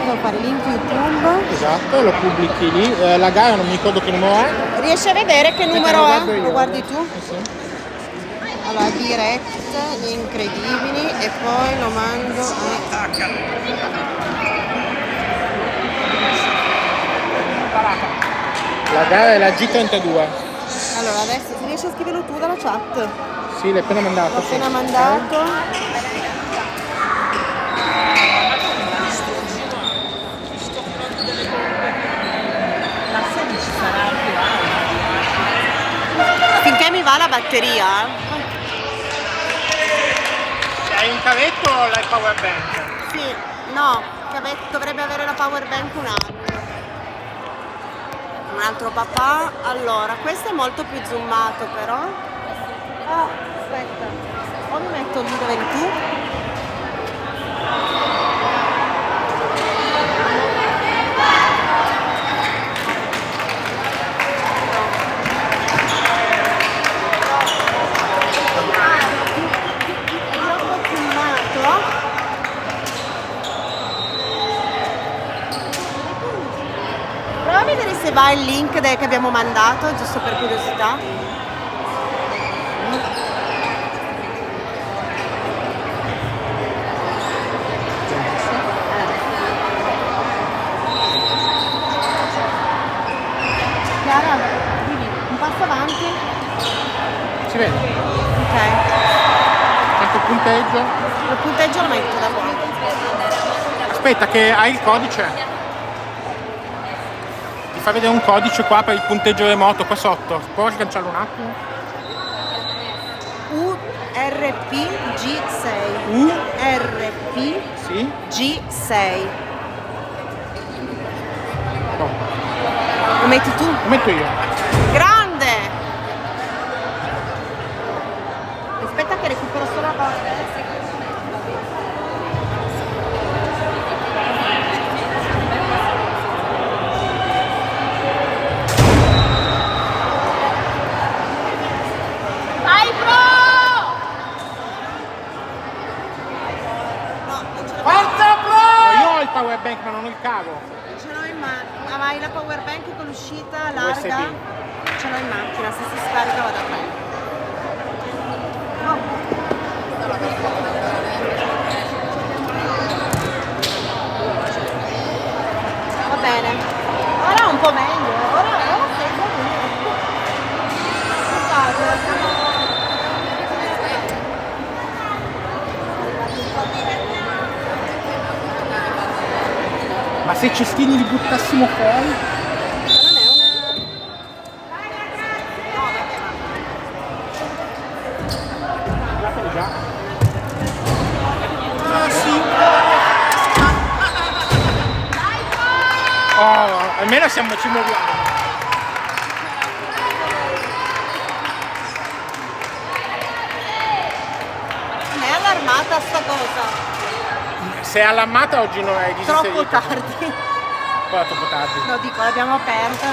devo fare link YouTube. Esatto, lo pubblichi lì. La gara non mi ricordo che numero è. Riesci a vedere che numero lo è? guardo io. Lo guardi tu? Sì. Allora, direct, gli incredibili e poi lo mando a... La gara è la G32. Allora, adesso se riesci a scriverlo tu dalla chat. Sì, l'hai appena mandato. L'ho appena mandato. La 16 sarà più Finché mi va la batteria. Hai un cavetto o l'hai power bank? Sì, no, dovrebbe avere la power bank un anno. Un altro papà. Allora, questo è molto più zoomato però. Ah, aspetta. O mi metto lì dove eri tu. È troppo zoomato. Prova a vedere se va il link che abbiamo mandato, giusto per curiosità. Chiara, dimmi, un passo avanti. Si vede? Ok. Tanto il punteggio. Il punteggio lo metto da qua. Aspetta che hai il codice. Ti fa vedere un codice qua per il punteggio remoto qua sotto. Puoi sganciarlo un attimo? URPG6. U? URPG6. Sì? No, Lo metti tu? lo metto io. Grande! Aspetta che recupero solo la parte. Vai pro! No, non ce l'ho. Forza Pro! Io ho il power bank ma non ho il cavo. Ce l'ho in macchina. Ma hai la power bank con l'uscita larga? USB. Ce l'ho in macchina, se si scarica vado a prendere. Va bene. Ora un po' meglio. Ora sento bene. Ma se i cestini li buttassimo fuori? Non è una... Guardate già. Ah sì. Oh, almeno ci muoviamo. Non è allarmata sta cosa. Se è allarmata oggi non è Troppo disinserita. tardi. Poi è troppo tardi. No, dico, l'abbiamo aperta.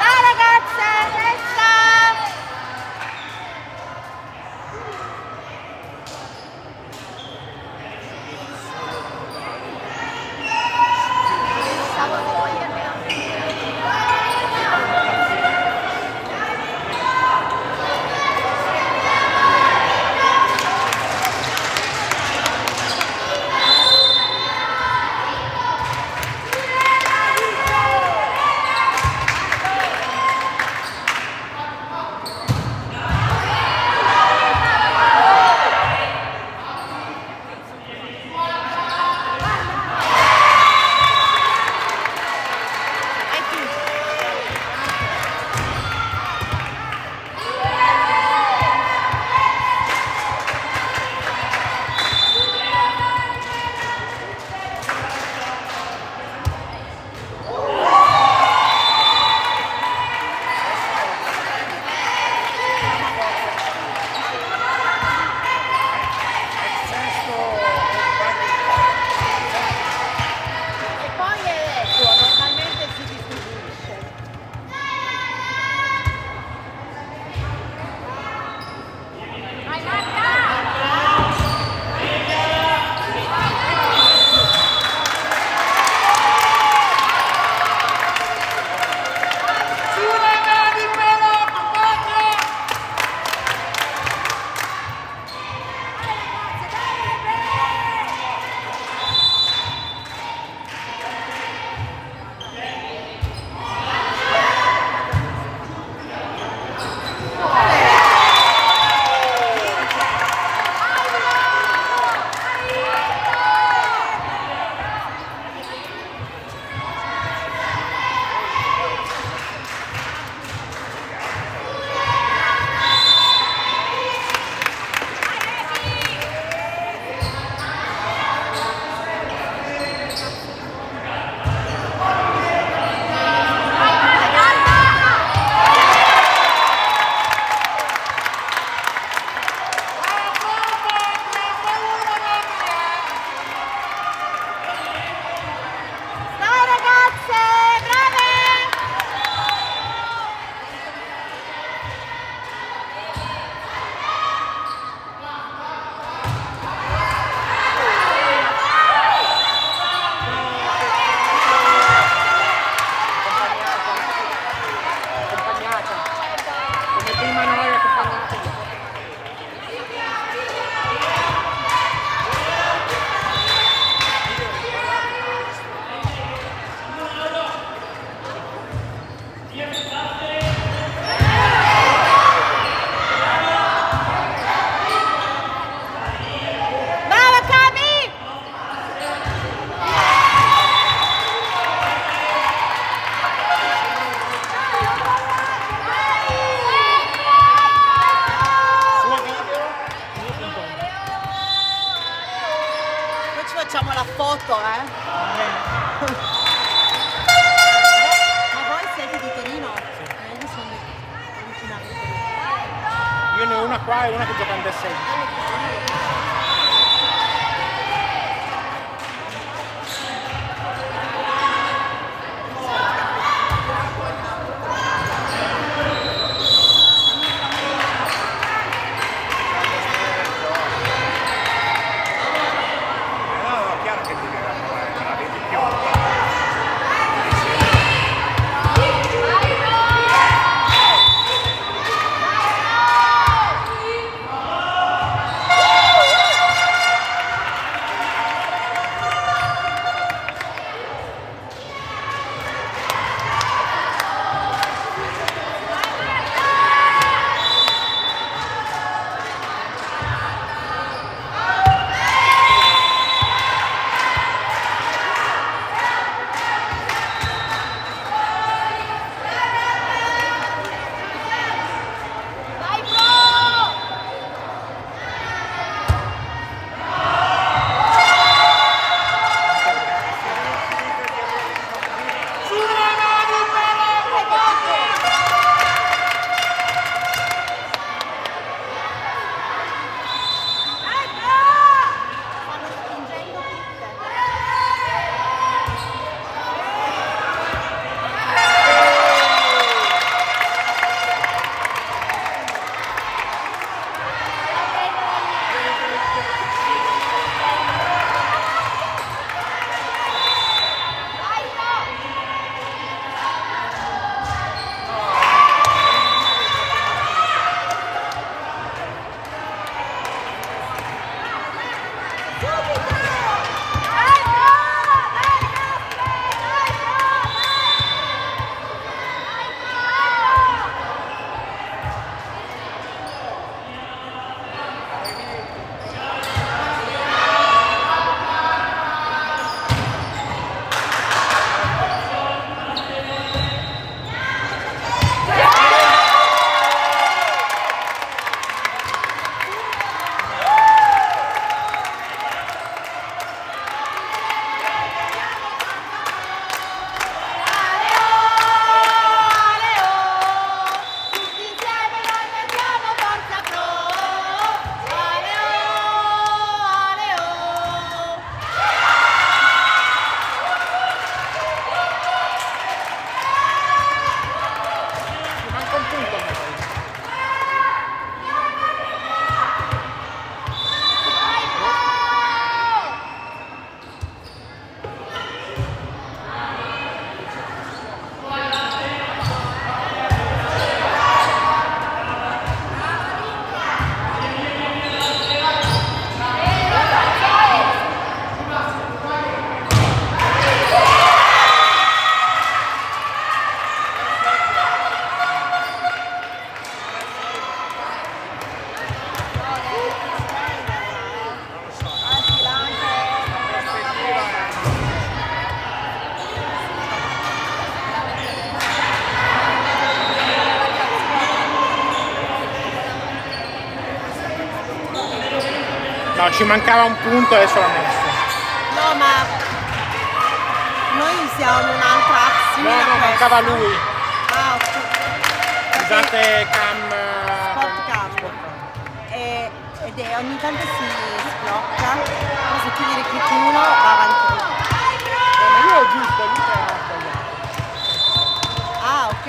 Dai ragazze, testa! Brava Cami! Suo video. Poi ci facciamo la foto, Ma voi siete di Torino? Io sono originale di Torino. Io ne ho una qua e una che gioca in D6. No, chiaro che devi avere, ce l'avevi più. Stanno spingendo tutte. Tutti insieme noi mettiamo forza pro. Aleo. Mi manca un punto a me poi. No, ci mancava un punto e adesso l'ho messo. No, ma noi usiamo un'altra app simile No, a questa. mancava lui. Ah, ok. Scusate, cam. Spotcam. Ed è ogni tanto si sblocca, ma se tu gli riclicchi uno va avanti lui. Ma io ho giusto, lui che ha sbagliato. Ah, ok.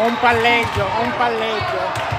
Ho un palleggio, ho un palleggio.